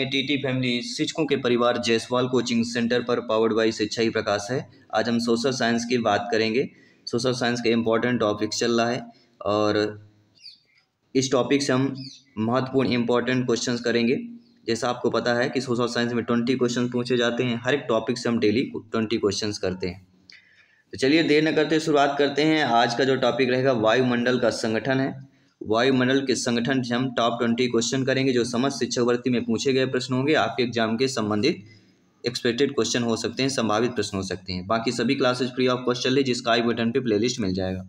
TT family शिक्षकों के परिवार जायसवाल कोचिंग सेंटर पर पावर्ड बाई शिक्षा ही प्रकाश है। आज हम सोशल साइंस की बात करेंगे। सोशल साइंस का इम्पोर्टेंट टॉपिक चल रहा है और इस टॉपिक से हम महत्वपूर्ण इम्पोर्टेंट क्वेश्चंस करेंगे। जैसा आपको पता है कि सोशल साइंस में 20 क्वेश्चन पूछे जाते हैं। हर एक टॉपिक से हम डेली 20 क्वेश्चंस करते हैं। तो चलिए देर न करते शुरुआत करते हैं। आज का जो टॉपिक रहेगा वायुमंडल का संगठन है। वायुमंडल के संगठन से हम टॉप 20 क्वेश्चन करेंगे जो समस्त शिक्षक भर्ती में पूछे गए प्रश्न होंगे। आपके एग्जाम के संबंधित एक्सपेक्टेड क्वेश्चन हो सकते हैं, संभावित प्रश्न हो सकते हैं। बाकी सभी क्लासेस फ्री ऑफ कॉस्ट चल रही, जिसका आई बटन पे प्लेलिस्ट मिल जाएगा।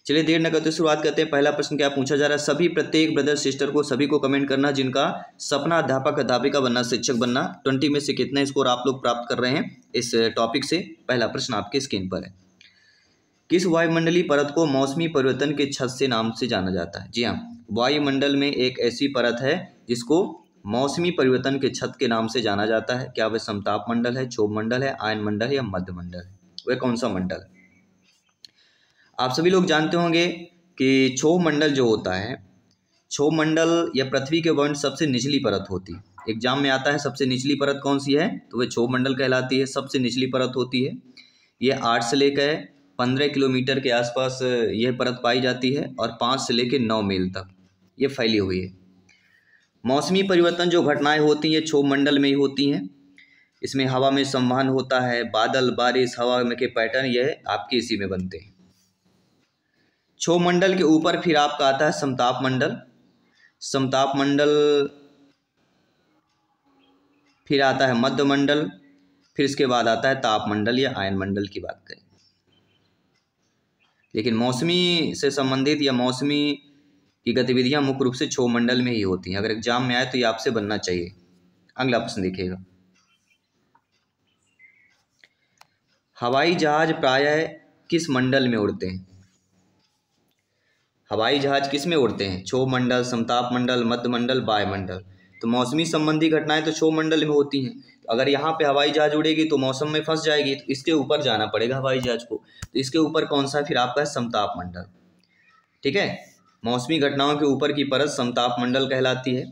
चलिए देर न करते शुरुआत करते हैं। पहला प्रश्न क्या पूछा जा रहा है? सभी प्रत्येक ब्रदर सिस्टर को सभी को कमेंट करना जिनका सपना अध्यापक अध्यापिका बनना, शिक्षक बनना। 20 में से कितना स्कोर आप लोग प्राप्त कर रहे हैं इस टॉपिक से? पहला प्रश्न आपके स्क्रीन पर है। किस वायुमंडलीय परत को मौसमी परिवर्तन के छत से नाम से जाना जाता है? जी हाँ, वायुमंडल में एक ऐसी परत है जिसको मौसमी परिवर्तन के छत के नाम से जाना जाता है। क्या वह समताप मंडल है, क्षोभ मंडल है, आयन मंडल या मध्य मंडल है? वह कौन सा मंडल है? आप सभी लोग जानते होंगे कि क्षोभ मंडल जो होता है, क्षोभ मंडल या पृथ्वी के वर्ण सबसे निचली परत होती है। एग्जाम में आता है सबसे निचली परत कौन सी है, तो वह क्षोभ मंडल कहलाती है। सबसे निचली परत होती है। यह 8 से लेकर 15 किलोमीटर के आसपास यह परत पाई जाती है और 5 से लेकर 9 मील तक ये फैली हुई है। मौसमी परिवर्तन जो घटनाएं होती हैं क्षोभ मंडल में ही होती हैं। इसमें हवा में संवहन होता है, बादल, बारिश, हवा में के पैटर्न यह आपके इसी में बनते हैं। क्षोभ मंडल के ऊपर फिर आपका आता है समताप मंडल। समताप मंडल फिर आता है मध्य मंडल, फिर इसके बाद आता है ताप मंडल या आयन मंडल की बात करें। लेकिन मौसमी से संबंधित या मौसमी की गतिविधियां मुख्य रूप से क्षोभ मंडल में ही होती हैं। अगर एग्जाम में आए तो ये आपसे बनना चाहिए। अगला प्रश्न देखिएगा। हवाई जहाज प्रायः किस मंडल में उड़ते हैं? हवाई जहाज किस में उड़ते हैं? क्षोभ मंडल, समताप मंडल, मध्य मंडल, वायुमंडल। तो मौसमी संबंधी घटनाएं तो क्षोभ मंडल में होती हैं। अगर यहाँ पे हवाई जहाज उड़ेगी तो मौसम में फंस जाएगी, तो इसके ऊपर जाना पड़ेगा हवाई जहाज को। तो इसके ऊपर कौन सा फिर आपका है? समताप मंडल। ठीक है, मौसमी घटनाओं के ऊपर की परत समताप मंडल कहलाती है।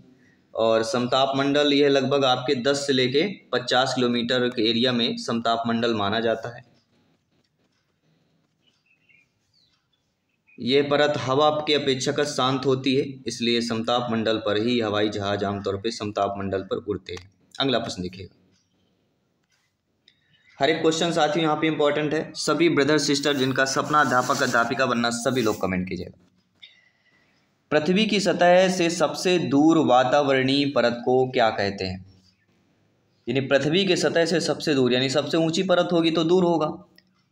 और समताप मंडल यह लगभग आपके 10 से लेके 50 किलोमीटर के एरिया में समताप मंडल माना जाता है। यह परत हवा की अपेक्षाकृत शांत होती है, इसलिए समताप मंडल पर ही हवाई जहाज आमतौर पर समताप मंडल पर उड़ते हैं। अगला प्रश्न देखिएगा। हर एक क्वेश्चन साथियों यहाँ पे इंपॉर्टेंट है। सभी ब्रदर सिस्टर जिनका सपना अध्यापक अध्यापिका बनना, सभी लोग कमेंट कीजिएगा। पृथ्वी की सतह से सबसे दूर वातावरणीय परत को क्या कहते हैं? यानी पृथ्वी की सतह से सबसे दूर, यानी सबसे ऊंची परत होगी तो दूर होगा,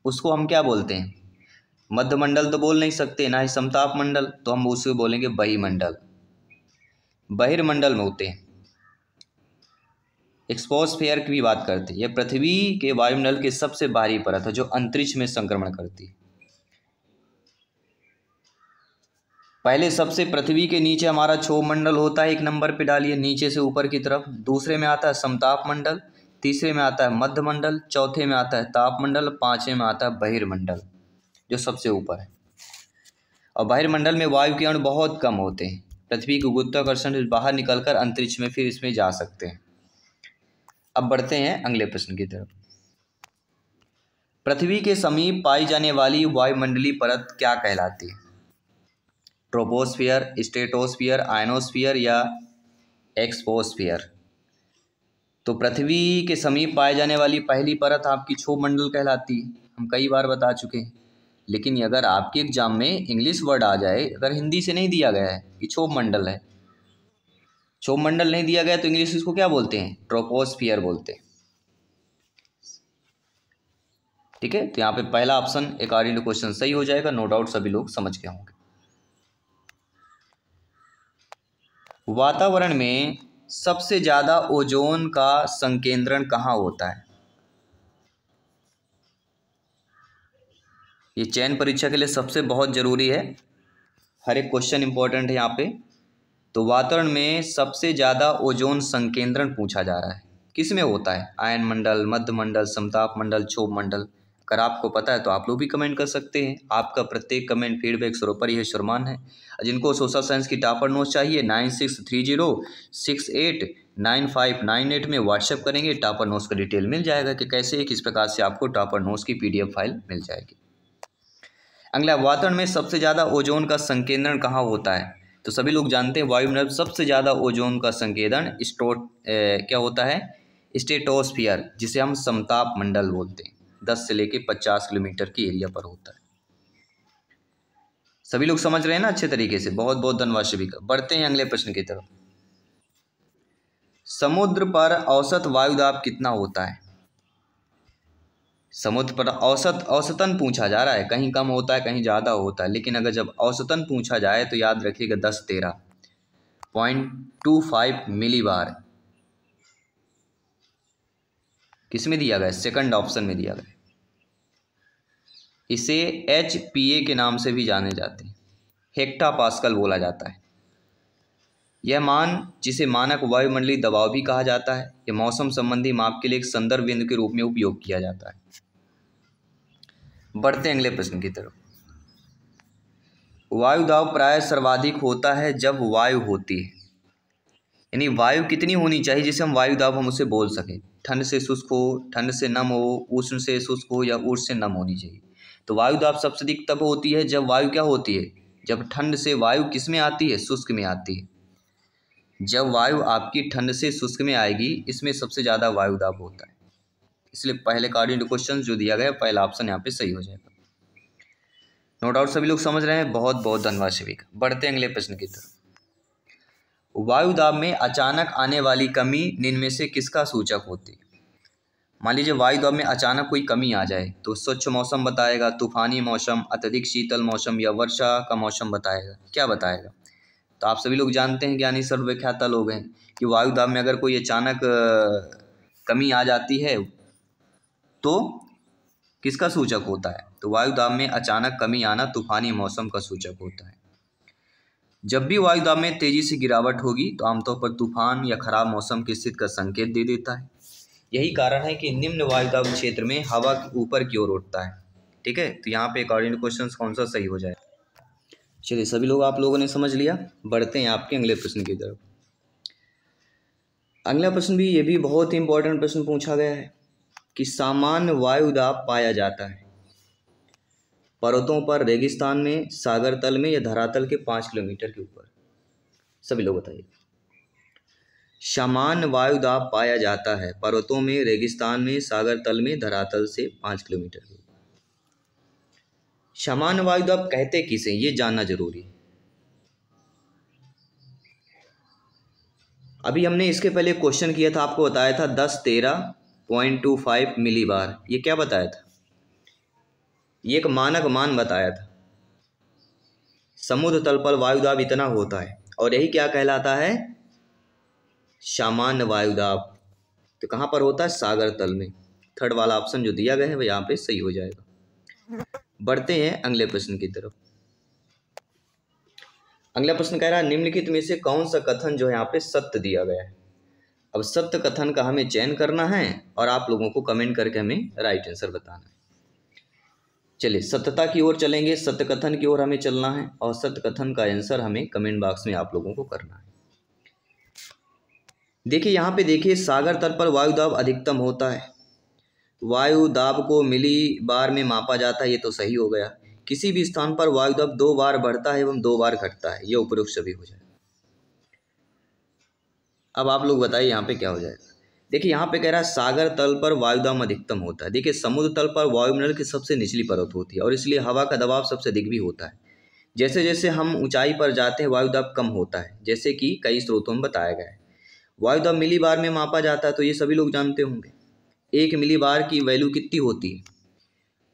उसको हम क्या बोलते हैं? मध्य मंडल तो बोल नहीं सकते, ना ही समताप मंडल, तो हम उसे बोलेंगे बहिर्मंडल। बहिर्मंडल में होते हैं। एक्सपोस्फेयर की भी बात करते हैं। यह पृथ्वी के वायुमंडल की सबसे बाहरी परत है जो अंतरिक्ष में संक्रमण करती है। पहले सबसे पृथ्वी के नीचे हमारा क्षोभ मंडल होता है, 1 नंबर पे डालिए नीचे से ऊपर की तरफ। दूसरे में आता है समताप मंडल, तीसरे में आता है मध्य मंडल, चौथे में आता है ताप मंडल, 5वें में आता है बहिर्मंडल जो सबसे ऊपर है। और बहिर्मंडल में वायु के अणु बहुत कम होते हैं। पृथ्वी के गुरुत्वाकर्षण से बाहर निकलकर अंतरिक्ष में फिर इसमें जा सकते हैं। अब बढ़ते हैं अगले प्रश्न की तरफ। पृथ्वी के समीप पाई जाने वाली वायुमंडलीय परत क्या कहलाती है? ट्रोपोस्फियर, स्ट्रेटोस्फियर, आयनोस्फियर या एक्सपोस्फियर? तो पृथ्वी के समीप पाए जाने वाली पहली परत आपकी क्षोभ मंडल कहलाती है। हम कई बार बता चुके हैं। लेकिन अगर आपके एग्जाम में इंग्लिश वर्ड आ जाए, अगर हिंदी से नहीं दिया गया है कि क्षोभ मंडल है, क्षोभ मंडल नहीं दिया गया, तो इंग्लिश इसको क्या बोलते हैं? ट्रोपोस्फियर बोलते हैं। ठीक है, तो यहाँ पे पहला ऑप्शन अकॉर्डिंग टू क्वेश्चन सही हो जाएगा। नो डाउट सभी लोग समझ गए होंगे। वातावरण में सबसे ज्यादा ओजोन का संकेंद्रण कहाँ होता है? ये चयन परीक्षा के लिए सबसे बहुत जरूरी है। हर एक क्वेश्चन इंपॉर्टेंट है यहाँ पे। तो वातावरण में सबसे ज्यादा ओजोन संकेंद्रण पूछा जा रहा है, किस में होता है? आयन मंडल, मध्य मंडल, समताप मंडल, क्षोभ मंडल। अगर आपको पता है तो आप लोग भी कमेंट कर सकते हैं। आपका प्रत्येक कमेंट फीडबैक सर्वोपरि है, सम्मान है। जिनको सोशल साइंस की टॉपर नोट्स चाहिए 9630689598 में व्हाट्सएप करेंगे, टॉपर नोट्स का डिटेल मिल जाएगा कि कैसे किस प्रकार से आपको टॉपर नोट्स की PDF फाइल मिल जाएगी। अगला, वातावरण में सबसे ज़्यादा ओजोन का संकेंद्रण कहाँ होता है? तो सभी लोग जानते हैं वायुमंडल सबसे ज़्यादा ओजोन का संकेंद्रण क्या होता है? स्ट्रेटोस्फियर, जिसे हम समताप मंडल बोलते हैं, 10 से लेके 50 किलोमीटर की एरिया पर होता है। सभी लोग समझ रहे हैं ना अच्छे तरीके से? बहुत बहुत धन्यवाद सभी का। बढ़ते हैं अगले प्रश्न की तरफ। समुद्र पर औसत वायुदाब कितना होता है? समुद्र पर औसतन पूछा जा रहा है, कहीं कम होता है कहीं ज़्यादा होता है, लेकिन अगर जब औसतन पूछा जाए तो याद रखिएगा 10-13.25 मिलीबार। किस में दिया गया? सेकंड ऑप्शन में दिया गया। इसे HPA के नाम से भी जाने जाते हैं, हेक्टा पास्कल बोला जाता है। यह मान, जिसे मानक वायुमंडलीय दबाव भी कहा जाता है, यह मौसम संबंधी माप के लिए एक संदर्भ बिंदु के रूप में उपयोग किया जाता है। बढ़ते हैं अगले प्रश्न की तरफ। वायुदाब प्राय सर्वाधिक होता है जब वायु होती है, यानी वायु कितनी होनी चाहिए जिसे हम वायुदाब हम उसे बोल सकें? ठंड से शुष्क हो, ठंड से नम हो, उष्ण से शुष्क हो या उष्ण से नम होनी चाहिए। तो वायुदाब सबसे अधिक तब होती है जब वायु क्या होती है? जब ठंड से वायु किस में आती है? शुष्क में आती है। जब वायु आपकी ठंड से शुष्क में आएगी, इसमें सबसे ज़्यादा वायुदाब होता है। इसलिए पहले अकॉर्डिंग टू क्वेश्चन जो दिया गया पहला ऑप्शन यहाँ पे सही हो जाएगा। नो डाउट सभी लोग समझ रहे हैं, बहुत बहुत धन्यवाद सभी का। बढ़ते हैं अगले प्रश्न की तरफ। वायुदाब में अचानक आने वाली कमी निम्न में से किसका सूचक होती है? मान लीजिए वायुदाब में अचानक कोई कमी आ जाए तो स्वच्छ मौसम बताएगा, तूफानी मौसम, अत्यधिक शीतल मौसम या वर्षा का मौसम बताएगा? क्या बताएगा? तो आप सभी लोग जानते हैं, ज्ञानी सर्वव्याख्याता लोग हैं, कि वायुदाब में अगर कोई अचानक कमी आ जाती है तो किसका सूचक होता है? तो वायुदाब में अचानक कमी आना तूफानी मौसम का सूचक होता है। जब भी वायुदाब में तेजी से गिरावट होगी तो आमतौर पर तूफान या खराब मौसम की स्थिति का संकेत दे देता है। यही कारण है कि निम्न वायुदाब क्षेत्र में हवा ऊपर की ओर उठता है। ठीक है, तो यहाँ पे अकॉर्डिंग टू क्वेश्चन कौन सा सही हो जाए? चलिए सभी लोग, आप लोगों ने समझ लिया। बढ़ते हैं आपके अगले प्रश्न की तरफ। अगला प्रश्न भी, ये भी बहुत ही इंपॉर्टेंट प्रश्न पूछा गया है कि सामान्य वायुदाब पाया जाता है पर्वतों पर, रेगिस्तान में, सागर तल में या धरातल के 5 किलोमीटर के ऊपर? सभी लोग बताइए। सामान्य वायुदाब पाया जाता है पर्वतों में, रेगिस्तान में, सागर तल में, धरातल से 5 किलोमीटर के ऊपर। सामान्य वायुदाब कहते किसे, ये जानना जरूरी है। अभी हमने इसके पहले क्वेश्चन किया था, आपको बताया था 10-13.25 मिलीबार। ये क्या बताया था? ये एक मानक मान बताया था। समुद्र तल पर वायुदाब इतना होता है और यही क्या कहलाता है? सामान्य वायुदाब। तो कहाँ पर होता है? सागर तल में। थर्ड वाला ऑप्शन जो दिया गया है वह यहाँ पे सही हो जाएगा। बढ़ते हैं अगले प्रश्न की तरफ। अगला प्रश्न कह रहा है निम्नलिखित में से कौन सा कथन जो है यहाँ पे सत्य दिया गया है? अब सत्य कथन का हमें चयन करना है और आप लोगों को कमेंट करके हमें राइट आंसर बताना है। चलिए सत्यता की ओर चलेंगे, सत्य कथन की ओर हमें चलना है और सत्य कथन का आंसर हमें कमेंट बॉक्स में आप लोगों को करना है। देखिए यहाँ पे देखिए, सागर तल पर वायुदाब अधिकतम होता है। वायुदाब को मिली बार में मापा जाता है, ये तो सही हो गया। किसी भी स्थान पर वायुदाब 2 बार बढ़ता है एवं 2 बार घटता है, ये उपरोक्त सभी हो जाए। अब आप लोग बताइए यहाँ पे क्या हो जाएगा? देखिए यहाँ पे कह रहा है सागर तल पर वायुदाब अधिकतम होता है। देखिए समुद्र तल पर वायुमंडल की सबसे निचली परत होती है और इसलिए हवा का दबाव सबसे अधिक भी होता है। जैसे जैसे हम ऊंचाई पर जाते हैं वायुदाब कम होता है, जैसे कि कई स्रोतों में बताया गया है। वायुदाब मिली बार में मापा जाता है, तो ये सभी लोग जानते होंगे। 1 मिली बार की वैल्यू कितनी होती है?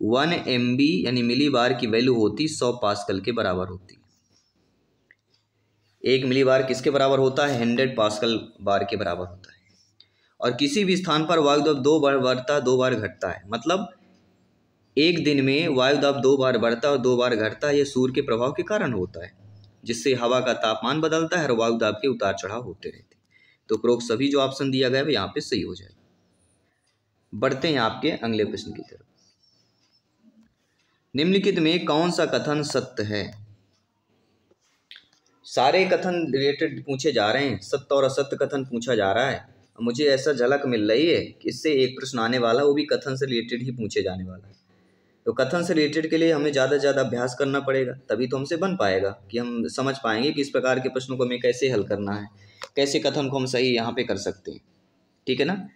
1 MB यानी मिली बार की वैल्यू होती 100 पास्कल के बराबर होती है। 1 मिली बार किसके बराबर होता है? 100 पास्कल बार के बराबर होता है। और किसी भी स्थान पर वायुदाब 2 बार बढ़ता है 2 बार घटता है, मतलब एक दिन में वायुदाब 2 बार बढ़ता है और 2 बार घटता है। यह सूर्य के प्रभाव के कारण होता है, जिससे हवा का तापमान बदलता है और वायुदाब के उतार चढ़ाव होते रहते हैं। तो उपरोक्त सभी जो ऑप्शन दिया गया है यहाँ पे सही हो जाएगा। बढ़ते हैं आपके अगले प्रश्न की तरफ। निम्नलिखित में कौन सा कथन सत्य है? सारे कथन रिलेटेड पूछे जा रहे हैं, सत्य और असत्य कथन पूछा जा रहा है। मुझे ऐसा झलक मिल रही है कि इससे एक प्रश्न आने वाला, वो भी कथन से रिलेटेड ही पूछे जाने वाला है। तो कथन से रिलेटेड के लिए हमें ज़्यादा से ज़्यादा अभ्यास करना पड़ेगा, तभी तो हमसे बन पाएगा कि हम समझ पाएंगे कि इस प्रकार के प्रश्नों को हमें कैसे हल करना है, कैसे कथन को हम सही यहाँ पे कर सकते हैं। ठीक है ना?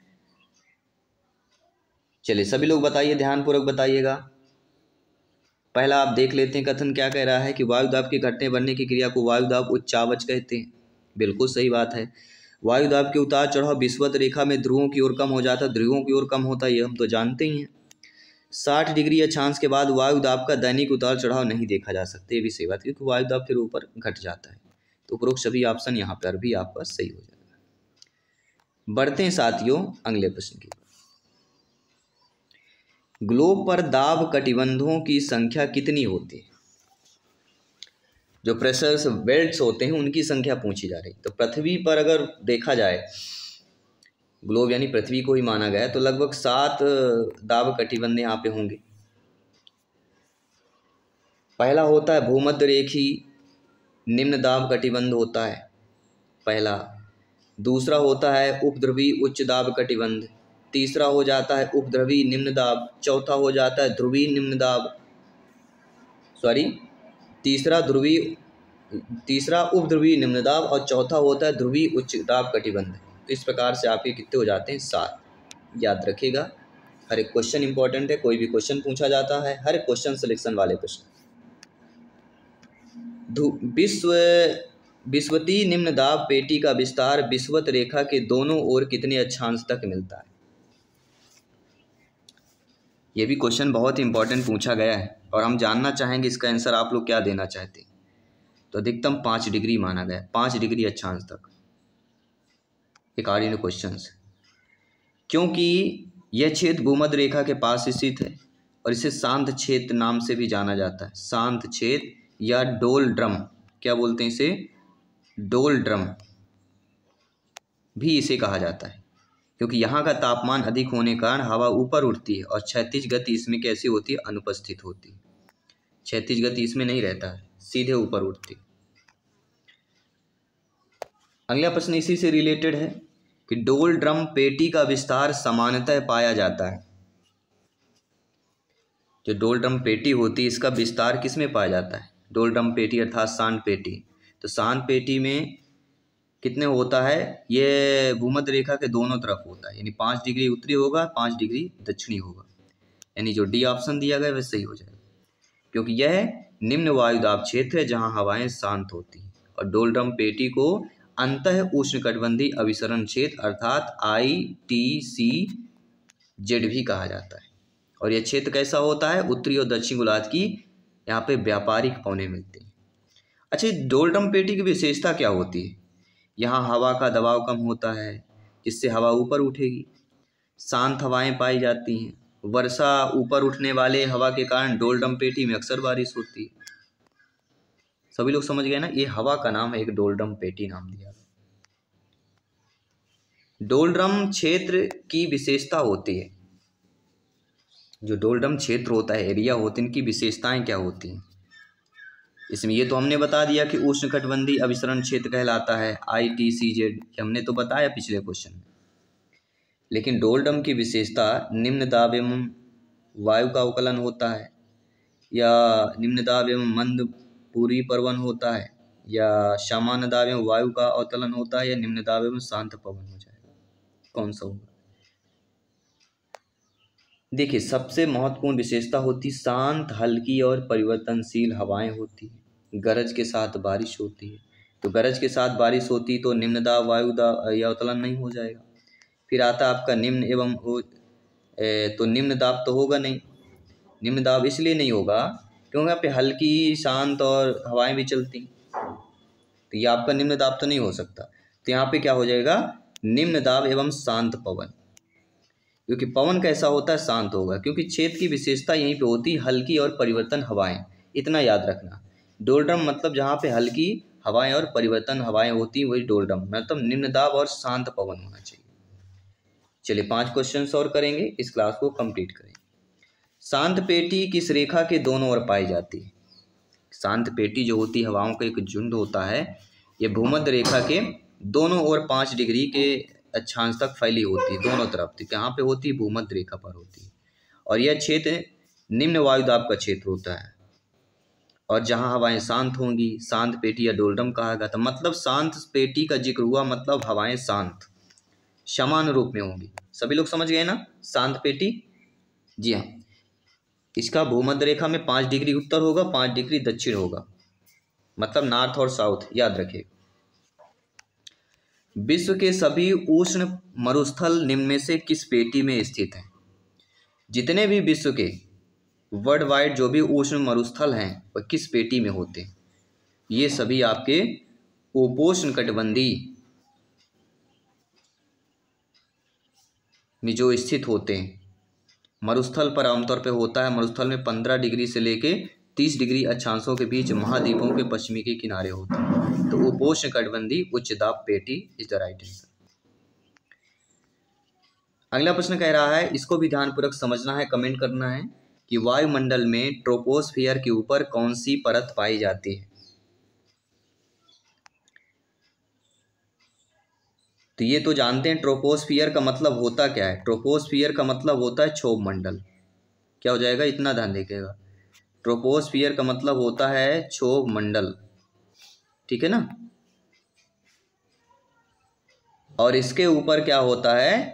चलिए सभी लोग बताइए, ध्यानपूर्वक बताइएगा। पहला आप देख लेते हैं, कथन क्या कह रहा है कि वायुदाब के घटने बढ़ने की क्रिया को वायुदाब उच्चावच कहते हैं। बिल्कुल सही बात है। वायुदाब के उतार चढ़ाव विषुवत रेखा में ध्रुवों की ओर कम हो जाता है, ध्रुवों की ओर कम होता है, ये हम तो जानते ही हैं। 60 डिग्री अक्षांश के बाद वायुदाब का दैनिक उतार चढ़ाव नहीं देखा जा सकता, ये भी सही बात, क्योंकि वायुदाब फिर ऊपर घट जाता है। तो उपरोक्त सभी ऑप्शन यहाँ पर भी आपका सही हो जाएगा। बढ़ते हैं साथियों अगले प्रश्न की। ग्लोब पर दाब कटिबंधों की संख्या कितनी होती है? जो प्रेशर्स बेल्ट्स होते हैं उनकी संख्या पूछी जा रही। तो पृथ्वी पर अगर देखा जाए, ग्लोब यानी पृथ्वी को ही माना गया, तो लगभग 7 दाब कटिबंध यहाँ पे होंगे। पहला होता है भूमध्य रेखी निम्न दाब कटिबंध होता है पहला। दूसरा होता है उपध्रुवी उच्च दाब कटिबंध। तीसरा हो जाता है उपध्रुवी निम्न दाब। चौथा हो जाता है ध्रुवीय निम्न दाब, तीसरा उपध्रुवीय निम्न दाब और चौथा होता है ध्रुवीय उच्च दाब कटिबंध। तो इस प्रकार से आपके कितने हो जाते हैं? 7। याद रखिएगा, हर एक क्वेश्चन इंपॉर्टेंट है, कोई भी क्वेश्चन पूछा जाता है, हर एक क्वेश्चन सिलेक्शन वाले प्रश्न। विषुवती निम्न दाब पेटी का विस्तार विषुवत रेखा के दोनों ओर कितने अक्षांश तक मिलता है? ये भी क्वेश्चन बहुत इंपॉर्टेंट पूछा गया है और हम जानना चाहेंगे इसका आंसर आप लोग क्या देना चाहते हैं। तो अधिकतम 5 डिग्री माना गया, 5 डिग्री अक्षांश तक, अकॉर्डिंग टू क्वेश्चंस। क्योंकि यह क्षेत्र भूमध्य रेखा के पास स्थित है और इसे शांत क्षेत्र नाम से भी जाना जाता है। शांत क्षेत्र या डोलड्रम, क्या बोलते हैं इसे? डोलड्रम भी इसे कहा जाता है, क्योंकि यहाँ का तापमान अधिक होने के कारण हवा ऊपर उठती है और क्षैतिज गति इसमें कैसी होती है? अनुपस्थित होती है। क्षैतिज गति इसमें नहीं रहता है, सीधे ऊपर उठती। अगला प्रश्न इसी से रिलेटेड है कि डोलड्रम पेटी का विस्तार सामान्यतः पाया जाता है। जो डोलड्रम पेटी होती है इसका विस्तार किस में पाया जाता है? डोलड्रम पेटी अर्थात सांड पेटी। तो सांड पेटी में कितने होता है? ये भूमध्य रेखा के दोनों तरफ होता है, यानी 5 डिग्री उत्तरी होगा, 5 डिग्री दक्षिणी होगा, यानी जो डी ऑप्शन दिया गया वह सही हो जाएगा, क्योंकि यह निम्न वायुदाब क्षेत्र है जहां हवाएं शांत होती हैं। और डोलड्रम पेटी को अंतः उष्णकटिबंधीय अभिसरण क्षेत्र अर्थात ITCZ भी कहा जाता है। और यह क्षेत्र कैसा होता है? उत्तरी और दक्षिणी गोलार्ध की यहाँ पे व्यापारिक पौने मिलते हैं। अच्छा, डोलड्रम पेटी की विशेषता क्या होती है? यहाँ हवा का दबाव कम होता है जिससे हवा ऊपर उठेगी, शांत हवाएं पाई जाती हैं, वर्षा ऊपर उठने वाले हवा के कारण डोलड्रम पेटी में अक्सर बारिश होती है। सभी लोग समझ गए ना? ये हवा का नाम है, एक डोलड्रम पेटी नाम दिया। डोलड्रम क्षेत्र की विशेषता होती है, जो डोलड्रम क्षेत्र होता है, एरिया होते हैं, इनकी विशेषताएं क्या होती हैं? इसमें ये तो हमने बता दिया कि उष्णकटिबंधीय अभिसरण क्षेत्र कहलाता है, ITCZ, हमने तो बताया पिछले क्वेश्चन में। लेकिन डोलड्रम की विशेषता निम्न दाब एवं वायु का अवकलन होता है, या निम्न दाब एवं मंद पूरी परवन होता है, या सामान्य दाब एवं वायु का अवकलन होता है, या निम्न दाब एवं शांत पवन हो जाएगा। कौन सा होगा? देखिए, सबसे महत्वपूर्ण विशेषता होती शांत, हल्की और परिवर्तनशील हवाएं होती है, गरज के साथ बारिश होती है। तो गरज के साथ बारिश होती तो निम्न दाब वायु दाब या अवतलन नहीं हो जाएगा। फिर आता आपका निम्न एवं तो निम्न दाब तो होगा नहीं। निम्न दाब इसलिए नहीं होगा क्योंकि यहाँ पे हल्की, शांत और हवाएं भी चलती, तो ये आपका निम्न दाब तो नहीं हो सकता। तो यहाँ पे क्या हो जाएगा? निम्न दाब एवं शांत पवन, क्योंकि पवन कैसा होता है? शांत होगा, क्योंकि क्षेत्र की विशेषता यहीं पे होती है हल्की और परिवर्तन हवाएं। इतना याद रखना, डोलड्रम मतलब जहाँ पे हल्की हवाएं और परिवर्तन हवाएं होती हैं वही डोलड्रम, मतलब निम्न दाब और शांत पवन होना चाहिए। चलिए 5 क्वेश्चन और करेंगे, इस क्लास को कंप्लीट करेंगे। शांत पेटी किस रेखा के दोनों ओर पाई जाती है? शांत पेटी जो होती है, हवाओं का एक झुंड होता है, ये भूमध्य रेखा के दोनों ओर 5 डिग्री के अक्षांश तक फैली होती है, दोनों तरफ। तो कहाँ पे होती है? भूमध्य रेखा पर होती है। और यह क्षेत्र निम्न वायुदाब का क्षेत्र होता है। और जहाँ हवाएं शांत होंगी, शांत पेटी या डोलड्रम कहा गया था। मतलब शांत पेटी का जिक्र हुआ, मतलब हवाएं शांत समान रूप में होंगी। सभी लोग समझ गए ना? शांत पेटी, जी हाँ, इसका भूमध्य रेखा में 5 डिग्री उत्तर होगा, 5 डिग्री दक्षिण होगा, मतलब नॉर्थ और साउथ, याद रखिए। विश्व के सभी उष्ण मरुस्थल निम्न में से किस पेटी में स्थित हैं? जितने भी विश्व के वर्ल्ड वाइड जो भी उष्ण मरुस्थल हैं वह किस पेटी में होते हैं? ये सभी आपके उपोष्ण कटिबंधीय में जो स्थित होते हैं। मरुस्थल पर आमतौर पर होता है, मरुस्थल में 15 डिग्री से लेके 30 डिग्री अक्षांशों के बीच महाद्वीपों के पश्चिमी के किनारे होते हैं। तो उपोष्ण कटिबंधीय उच्च दाब पेटी इज द राइट आंसर। अगला प्रश्न कह रहा है, इसको भी ध्यानपूर्वक समझना है, कमेंट करना है कि वायुमंडल में ट्रोपोस्फियर के ऊपर कौन सी परत पाई जाती है? तो ये तो जानते हैं ट्रोपोस्फियर का मतलब होता क्या है। ट्रोपोस्फियर का मतलब होता है क्षोभ मंडल। क्या हो जाएगा? इतना ध्यान रखिएगा। ट्रोपोस्फियर का मतलब होता है क्षोभ मंडल, ठीक है ना। और इसके ऊपर क्या होता है?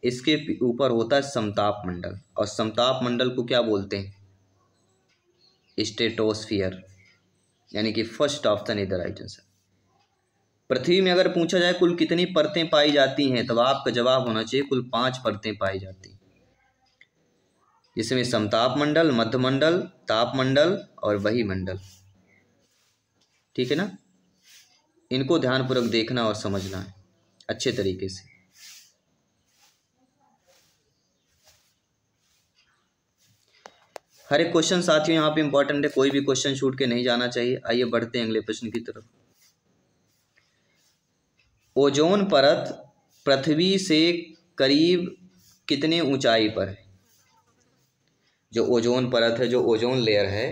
इसके ऊपर होता है समताप मंडल। और समताप मंडल को क्या बोलते हैं? स्ट्रेटोस्फियर, यानी कि first option is the right answer. पृथ्वी में अगर पूछा जाए कुल कितनी परतें पाई जाती हैं, तब आपका जवाब होना चाहिए कुल 5 परतें पाई जाती हैं, जिसमें समताप मंडल, मध्य मंडल, ताप मंडल और वही मंडल, ठीक है ना। इनको ध्यानपूर्वक देखना और समझना है अच्छे तरीके से। हर एक क्वेश्चन साथियों यहाँ पे इंपॉर्टेंट है, कोई भी क्वेश्चन छूट के नहीं जाना चाहिए। आइए बढ़ते हैं अगले प्रश्न की तरफ। ओजोन परत पृथ्वी से करीब कितने ऊंचाई पर है? जो ओजोन परत है, जो ओजोन लेयर है,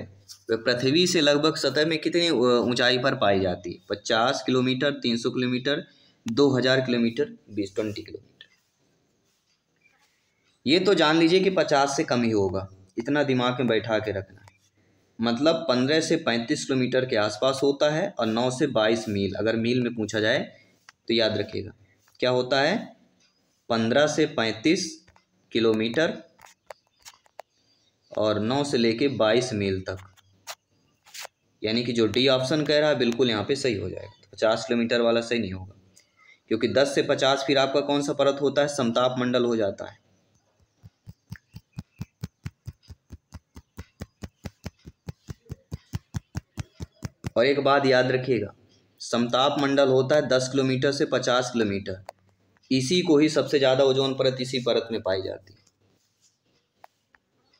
वह पृथ्वी से लगभग सतह में कितनी ऊंचाई पर पाई जाती है? 50 किलोमीटर, 300 किलोमीटर, 2000 किलोमीटर, 20 किलोमीटर। ये तो जान लीजिए कि 50 से कम ही होगा, इतना दिमाग में बैठा के रखना है। मतलब 15 से 35 किलोमीटर के आसपास होता है। और 9 से 22 मील, अगर मील में पूछा जाए तो याद रखिएगा क्या होता है? 15 से 35 किलोमीटर और 9 से लेके 22 मील तक, यानी कि जो डी ऑप्शन कह रहा है बिल्कुल यहाँ पे सही हो जाएगा। 50 किलोमीटर वाला सही नहीं होगा, क्योंकि 10 से 50 फिर आपका कौन सा परत होता है? समताप मंडल हो जाता है। और एक बात याद रखिएगा, समताप मंडल होता है 10 किलोमीटर से 50 किलोमीटर। इसी को ही सबसे ज़्यादा ओजोन परत इसी परत में पाई जाती है।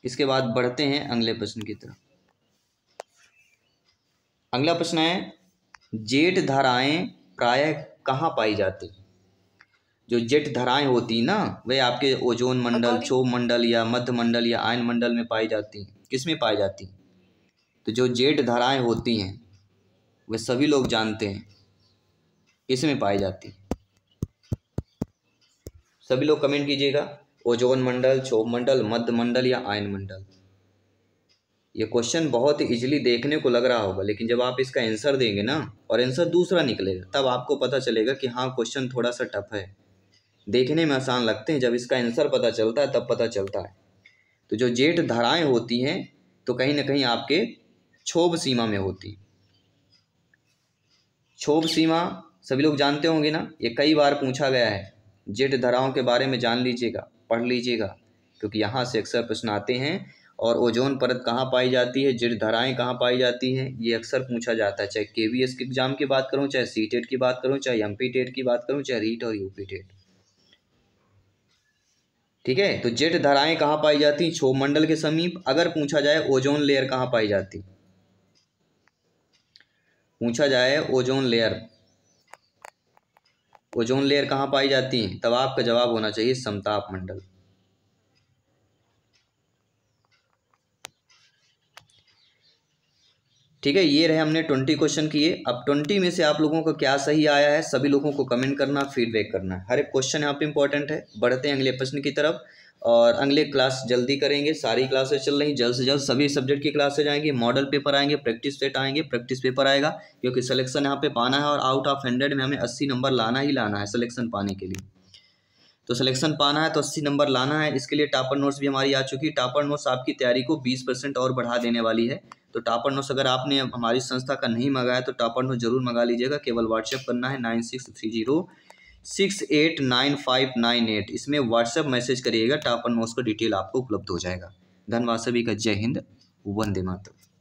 इसके बाद बढ़ते हैं अगले प्रश्न की तरफ। अगला प्रश्न है, जेट धाराएं प्रायः कहाँ पाई जाती? जो जेट धाराएं होती ना, वे आपके ओजोन मंडल, क्षोभ मंडल या मध्य मंडल या आयन मंडल में पाई जाती हैं। किस में पाई जाती? तो जो जेट धाराएं होती हैं वे सभी लोग जानते हैं इसमें पाई जाती। सभी लोग कमेंट कीजिएगा, ओजोन मंडल, क्षोभ मंडल, मध्य मंडल या आयन मंडल। ये क्वेश्चन बहुत ही इजीली देखने को लग रहा होगा, लेकिन जब आप इसका आंसर देंगे ना और आंसर दूसरा निकलेगा, तब आपको पता चलेगा कि हाँ क्वेश्चन थोड़ा सा टफ है। देखने में आसान लगते हैं, जब इसका आंसर पता चलता है तब पता चलता है। तो जो जेट धाराएं होती हैं तो कहीं ना कहीं आपके क्षोभ सीमा में होती। क्षोभ सीमा सभी लोग जानते होंगे ना, ये कई बार पूछा गया है। जेट धाराओं के बारे में जान लीजिएगा, पढ़ लीजिएगा, क्योंकि यहाँ से अक्सर प्रश्न आते हैं। और ओजोन परत कहाँ पाई जाती है, जेट धाराएं कहाँ पाई जाती हैं, ये अक्सर पूछा जाता है। चाहे केवीएस के एग्जाम की बात करूँ, चाहे सीटेट की बात करूँ, चाहे एमपी टेट की बात करूँ, चाहे रीट और यूपी टेट, ठीक है। तो जेट धाराएं कहाँ पाई जाती? क्षोभ मंडल के समीप। अगर पूछा जाए ओजोन लेयर कहाँ पाई जाती, पूछा जाए ओजोन लेयर, ओजोन लेयर कहाँ पाई जाती है, तब आपका जवाब होना चाहिए समताप मंडल। ठीक है, ये रहे हमने 20 क्वेश्चन किए। अब 20 में से आप लोगों को क्या सही आया है, सभी लोगों को कमेंट करना, फीडबैक करना है। हर एक क्वेश्चन यहाँ पे इंपॉर्टेंट है। बढ़ते हैं अगले प्रश्न की तरफ, और अगले क्लास जल्दी करेंगे। सारी क्लासेस चल रही, जल्द से जल्द सभी सब्जेक्ट की क्लासेज आएंगी, मॉडल पेपर आएंगे, प्रैक्टिस सेट आएंगे, प्रैक्टिस पेपर आएगा, क्योंकि सिलेक्शन यहाँ पे पाना है और आउट ऑफ 100 में हमें 80 नंबर लाना ही लाना है सिलेक्शन पाने के लिए। तो सिलेक्शन पाना है तो 80 नंबर लाना है। इसके लिए टॉपर नोट्स भी हमारी आ चुकी है। टॉपर नोट्स आपकी तैयारी को 20% और बढ़ा देने वाली है। तो टॉपर नोट्स अगर आपने हमारी संस्था का नहीं मंगाया तो टॉपर नोट्स जरूर मंगा लीजिएगा। केवल व्हाट्सएप करना है 9630689598। इसमें व्हाट्सएप मैसेज करिएगा, टॉपर नोट्स का डिटेल आपको उपलब्ध हो जाएगा। धन्यवाद सभी का। जय हिंद, वंदे मातरम।